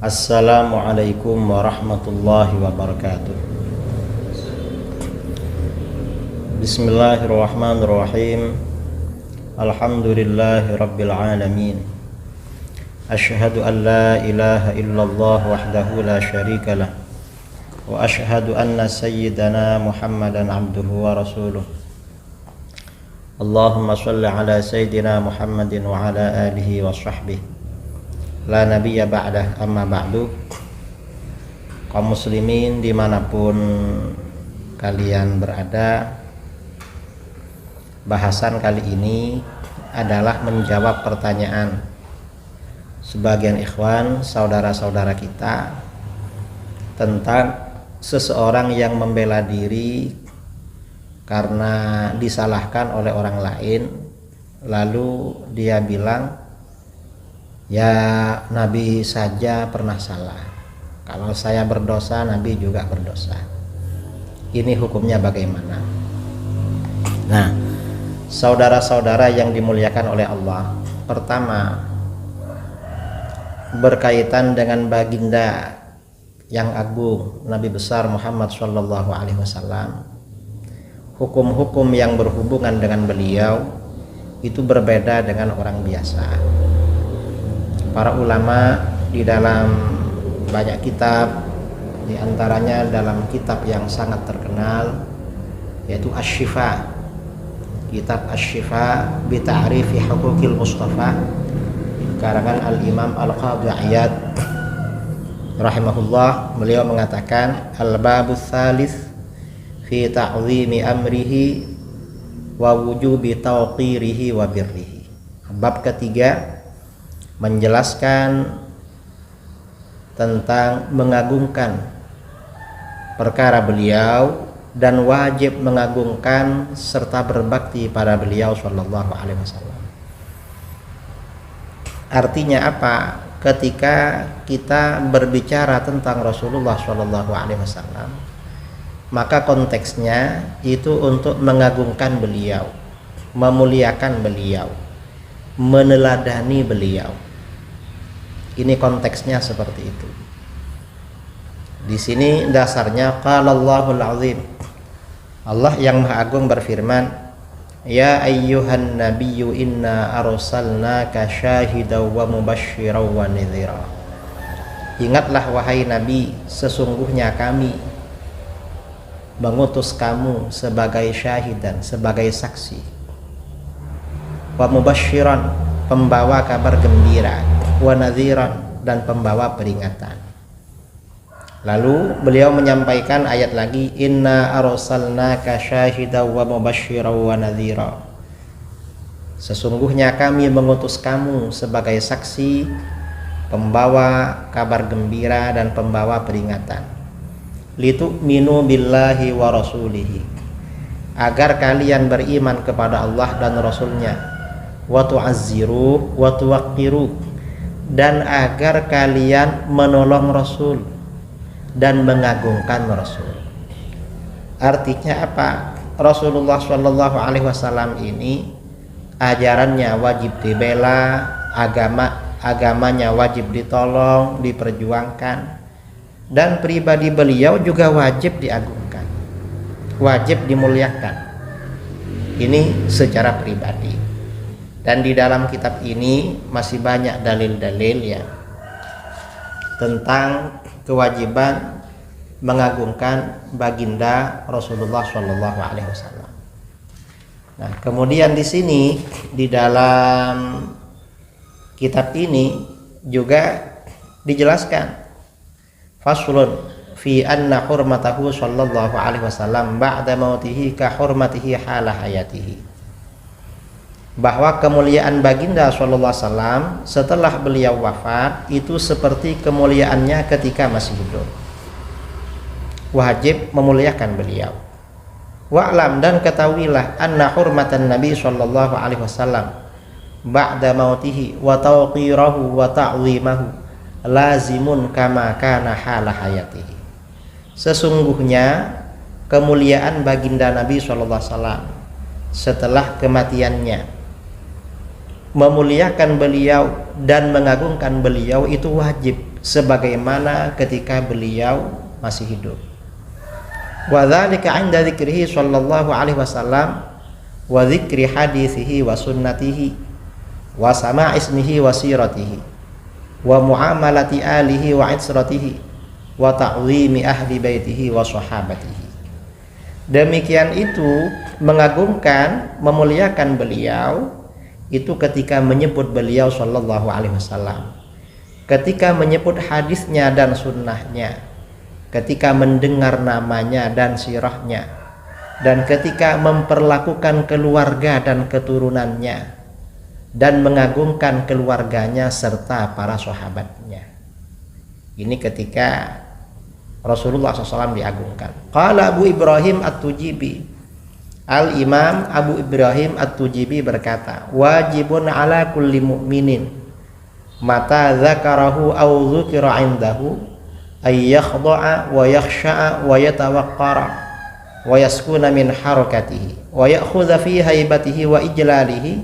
Assalamualaikum warahmatullahi wabarakatuh. Bismillahirrahmanirrahim. Alhamdulillahi rabbil alamin. Asyhadu an la ilaha illallah wahdahu la syarika lah. Wa asyhadu anna sayyidana Muhammadan abduhu wa rasuluh. Allahumma shalli ala sayyidina Muhammadin wa ala alihi wa sahbihi. La nabiyya ba'dah, amma ba'du. Kaum muslimin dimanapun kalian berada, bahasan kali ini adalah menjawab pertanyaan sebagian ikhwan, saudara-saudara kita, tentang seseorang yang membela diri karena disalahkan oleh orang lain, lalu dia bilang, ya Nabi saja pernah salah, kalau saya berdosa Nabi juga berdosa. Ini hukumnya bagaimana? Nah, saudara-saudara yang dimuliakan oleh Allah, pertama berkaitan dengan baginda yang agung Nabi besar Muhammad SAW, hukum-hukum yang berhubungan dengan beliau itu berbeda dengan orang biasa. Para ulama di dalam banyak kitab, di antaranya dalam kitab yang sangat terkenal yaitu Asy-Syifa, kitab Asy-Syifa bi Ta'rifi Huquqil Mustafa, karangan Al-Imam Al-Qadhi Iyad rahimahullah, beliau mengatakan al-babus tsalits fi ta'zimi amrihi wa wujubi tawqirihi wa birrihi. Bab ketiga menjelaskan tentang mengagungkan perkara beliau dan wajib mengagungkan serta berbakti pada beliau sallallahu alaihi wasallam. Artinya apa? Ketika kita berbicara tentang Rasulullah sallallahu alaihi wasallam, maka konteksnya itu untuk mengagungkan beliau, memuliakan beliau, meneladani beliau. Ini konteksnya seperti itu. Di sini dasarnya qala Allahul azim. Allah yang Maha Agung berfirman, ya ayyuhan nabiyyu inna arsalnaka syahidan wa mubasysyiran wa nadhira. Ingatlah wahai nabi, sesungguhnya kami mengutus kamu sebagai syahidan, sebagai saksi, wa mubasysyiran, pembawa kabar gembira, wa nadhiran, dan pembawa peringatan. Lalu beliau menyampaikan ayat lagi, inna arsalnaka syahidan wa mubasysyiran wa nadhira. Sesungguhnya kami mengutus kamu sebagai saksi, pembawa kabar gembira, dan pembawa peringatan. Litu'minu billahi wa rasulihi, agar kalian beriman kepada Allah dan Rasulnya, wa tu'azziru wa tuwaqqiru, dan agar kalian menolong Rasul dan mengagungkan Rasul. Artinya apa? Rasulullah Shallallahu Alaihi Wasallam ini ajarannya wajib dibela, agamanya wajib ditolong, diperjuangkan, dan pribadi beliau juga wajib diagungkan, wajib dimuliakan. Ini secara pribadi. Dan di dalam kitab ini masih banyak dalil-dalil ya tentang kewajiban mengagungkan baginda Rasulullah Shallallahu Alaihi Wasallam. Nah, kemudian di sini di dalam kitab ini juga dijelaskan faslun fi anna hurmatahu Shallallahu Alaihi Wasallam ba'da mautihi ka hurmatihi hala hayatihi, bahwa kemuliaan baginda sallallahu alaihi wasallam setelah beliau wafat itu seperti kemuliaannya ketika masih hidup. Wajib memuliakan beliau. Wa'lam, dan ketahuilah, anna hurmatan Nabi sallallahu alaihi wasallam ba'da mautihi wa tawqirahu wa ta'zimahu lazimun kama kana hala hayatihi. Sesungguhnya kemuliaan baginda Nabi sallallahu alaihi wasallam setelah kematiannya memuliakan beliau dan mengagungkan beliau itu wajib sebagaimana ketika beliau masih hidup. Wa dzalika 'inda dzikrihi sallallahu alaihi wasallam wa dzikri hadithihi wa sunnatihi wa sama'i ismihi wa siratihi wa muamalati alihi wa itsratihi wa ta'zimi ahli baitihi wa sahabatihi. Demikian itu mengagungkan, memuliakan beliau itu ketika menyebut beliau sallallahu alaihi wasallam, ketika menyebut hadisnya dan sunnahnya, ketika mendengar namanya dan sirahnya, dan ketika memperlakukan keluarga dan keturunannya, dan mengagungkan keluarganya serta para sahabatnya. Ini ketika Rasulullah SAW diagungkan. Qala Abu Ibrahim At-Tujibi, Al-Imam Abu Ibrahim At-Tujibi berkata, wajibun ala kulli mu'minin mata dzakarahu aw dzukira 'indahu ay yakhda'a wa yakhsha'a wa yatawaqqara wa yaskuna min harakatihi wa ya'khudha fi haibatihi wa ijlalihi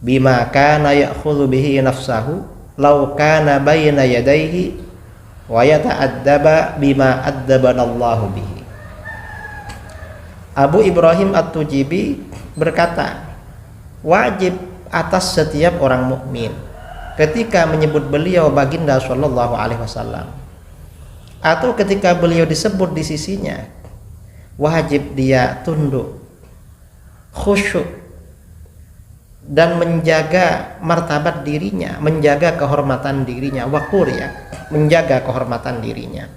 bima kana ya'khudhu bihi nafsahu law kana bayna yadayhi wa yata'addaba bima addabanallahu bihi. Abu Ibrahim At-Tujibi berkata, wajib atas setiap orang mukmin ketika menyebut beliau baginda sallallahu alaihi wasallam atau ketika beliau disebut di sisinya, wajib dia tunduk, khusyuk dan menjaga martabat dirinya, menjaga kehormatan dirinya, waqur ya, menjaga kehormatan dirinya,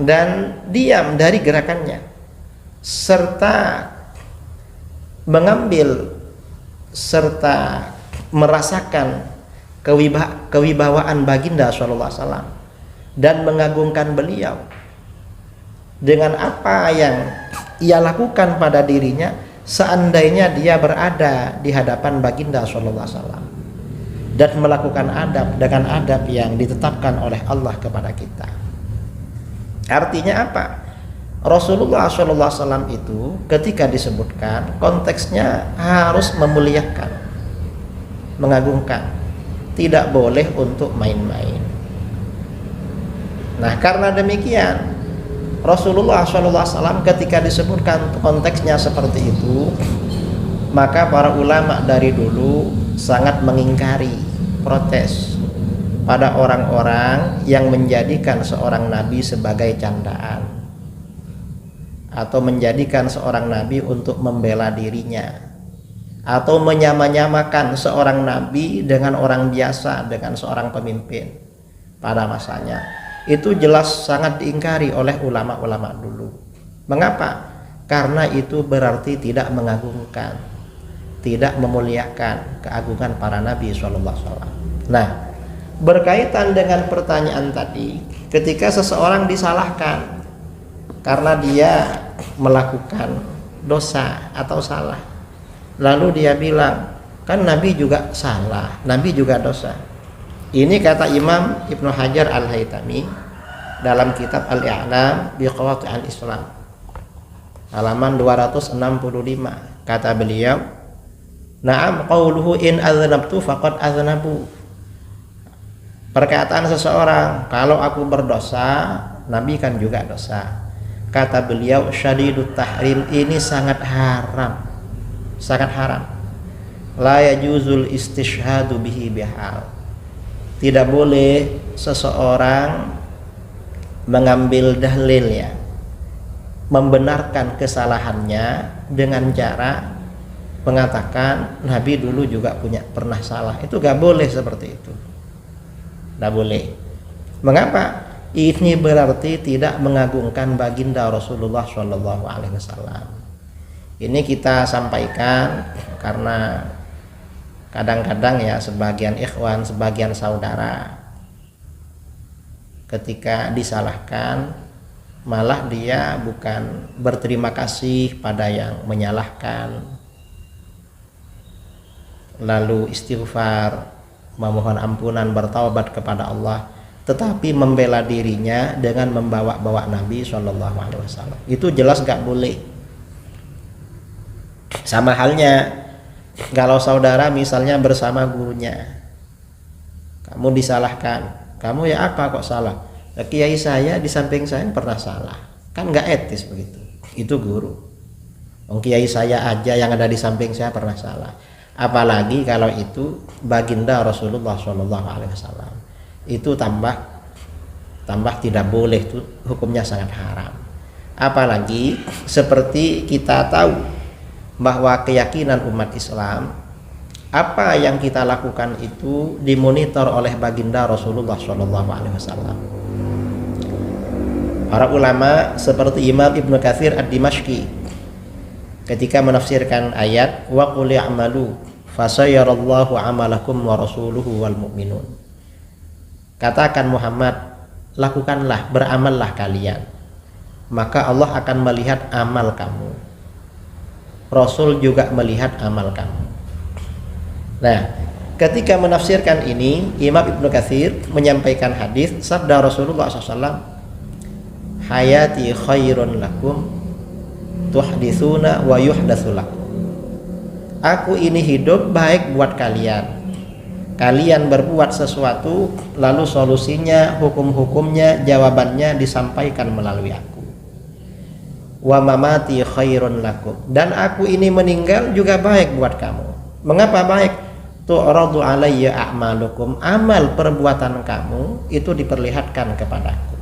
dan diam dari gerakannya, serta mengambil serta merasakan kewibawaan baginda sallallahu alaihi wasallam dan mengagungkan beliau dengan apa yang ia lakukan pada dirinya seandainya dia berada di hadapan baginda sallallahu alaihi wasallam dan melakukan adab dengan adab yang ditetapkan oleh Allah kepada kita. Artinya apa? Rasulullah sallallahu alaihi wasallam itu ketika disebutkan konteksnya harus memuliakan, mengagungkan, tidak boleh untuk main-main. Nah, karena demikian Rasulullah SAW ketika disebutkan konteksnya seperti itu, maka para ulama dari dulu sangat mengingkari, protes pada orang-orang yang menjadikan seorang nabi sebagai candaan atau menjadikan seorang nabi untuk membela dirinya atau menyamanyamakan seorang nabi dengan orang biasa, dengan seorang pemimpin pada masanya. Itu jelas sangat diingkari oleh ulama-ulama dulu. Mengapa? Karena itu berarti tidak mengagungkan, tidak memuliakan keagungan para nabi SAW. Nah, berkaitan dengan pertanyaan tadi, ketika seseorang disalahkan karena dia melakukan dosa atau salah, lalu dia bilang, kan nabi juga salah, nabi juga dosa. Ini kata Imam Ibnu Hajar Al-Haytami dalam kitab Al-I'lam bi Qawaidil Islam, halaman 265. Kata beliau, na'am qauluhu in aznabtu faqad aznabu. Perkataan seseorang, kalau aku berdosa, nabi kan juga dosa. Kata beliau, syadidut tahrim, ini sangat haram, sangat haram. La yajuzul istishhadu bihi bihal. Tidak boleh seseorang mengambil dalil ya, membenarkan kesalahannya dengan cara mengatakan Nabi dulu juga pernah salah. Itu gak boleh seperti itu, gak boleh. Mengapa? Ini berarti tidak mengagungkan baginda Rasulullah SAW. Ini kita sampaikan karena kadang-kadang ya sebagian ikhwan, sebagian saudara ketika disalahkan malah dia bukan berterima kasih pada yang menyalahkan, lalu istighfar, memohon ampunan, bertaubat kepada Allah, tetapi membela dirinya dengan membawa-bawa Nabi SAW. Itu jelas gak boleh. Sama halnya Kalau saudara misalnya bersama gurunya, kamu disalahkan, kamu ya apa kok salah? Kiai saya di samping saya pernah salah, kan nggak etis begitu. Itu guru. Kiai saya aja yang ada di samping saya pernah salah. Apalagi kalau itu baginda Rasulullah SAW. Itu tambah tidak boleh, itu hukumnya sangat haram. Apalagi seperti kita tahu bahwa keyakinan umat Islam, apa yang kita lakukan itu dimonitor oleh baginda Rasulullah SAW. Para ulama seperti Imam Ibnu Katsir Ad-Dimashqi ketika menafsirkan ayat wa qul i'malu fasayarallahu 'amalakum wa rasuluhu wal mu'minun. Katakan Muhammad, lakukanlah, beramallah kalian, maka Allah akan melihat amal kamu. Rasul juga melihat amal kamu. Nah, ketika menafsirkan ini, Imam Ibnu Katsir menyampaikan hadis sabda Rasulullah SAW, hayati khairun lakum tuhditsuna wa yuhdatsu lakum. Aku ini hidup baik buat kalian. Kalian berbuat sesuatu, lalu solusinya, hukum-hukumnya, jawabannya disampaikan melalui aku. Wa mamati khairun lakum. Dan aku ini meninggal juga baik buat kamu. Mengapa baik? Tu'radu alayya a'malukum. Amal perbuatan kamu itu diperlihatkan kepadaku.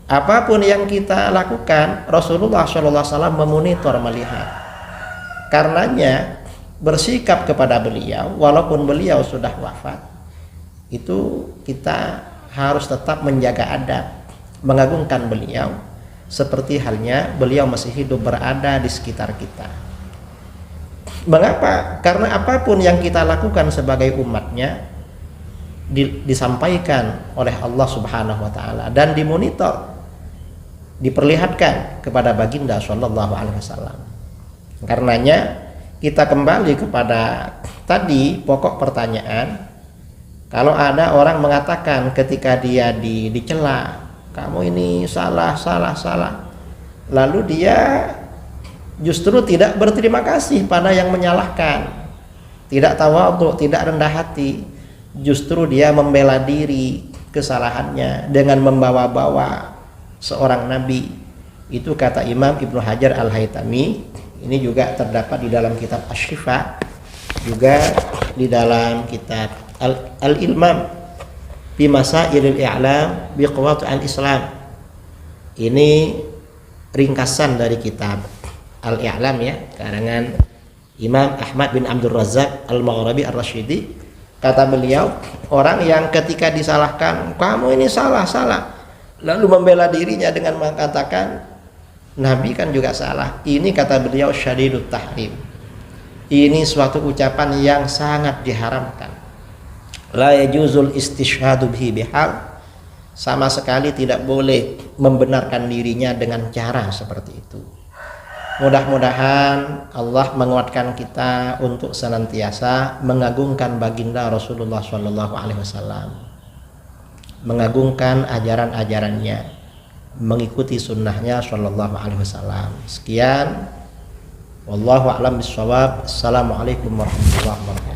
Apapun yang kita lakukan, Rasulullah SAW memonitor, melihat. Karenanya bersikap kepada beliau, walaupun beliau sudah wafat, itu kita harus tetap menjaga adab, mengagungkan beliau, seperti halnya beliau masih hidup berada di sekitar kita. Mengapa? Karena apapun yang kita lakukan sebagai umatnya disampaikan oleh Allah Subhanahu wa Ta'ala dan dimonitor, diperlihatkan kepada baginda Shallallahu Alaihi Wasallam. Karenanya kita kembali kepada tadi pokok pertanyaan. Kalau ada orang mengatakan ketika dia dicela, kamu ini salah, lalu dia justru tidak berterima kasih pada yang menyalahkan, tidak tawadhu, tidak rendah hati, justru dia membela diri kesalahannya dengan membawa-bawa seorang nabi. Itu kata Imam Ibnu Hajar Al-Haytami. Ini juga terdapat di dalam kitab Asy-Syifa, juga di dalam kitab Al-Ilmam bi Masailil I'lam bi Qawaidil Islam. Ini ringkasan dari kitab Al-I'lam ya, karangan Imam Ahmad bin Abdul Razzaq Al-Maghribi Ar-Rasyidi. Kata beliau, orang yang ketika disalahkan, kamu ini salah, lalu membela dirinya dengan mengatakan Nabi kan juga salah, ini kata beliau syadidut tahrim. Ini suatu ucapan yang sangat diharamkan. La yajuzul istishhadu bihi bihal. Sama sekali tidak boleh membenarkan dirinya dengan cara seperti itu. Mudah-mudahan Allah menguatkan kita untuk senantiasa mengagungkan baginda Rasulullah SAW, mengagungkan ajaran-ajarannya, mengikuti sunnahnya Shallallahu Alaihi Wasallam. Sekian, wallahu a'lam bishawab. Assalamualaikum warahmatullahi wabarakatuh.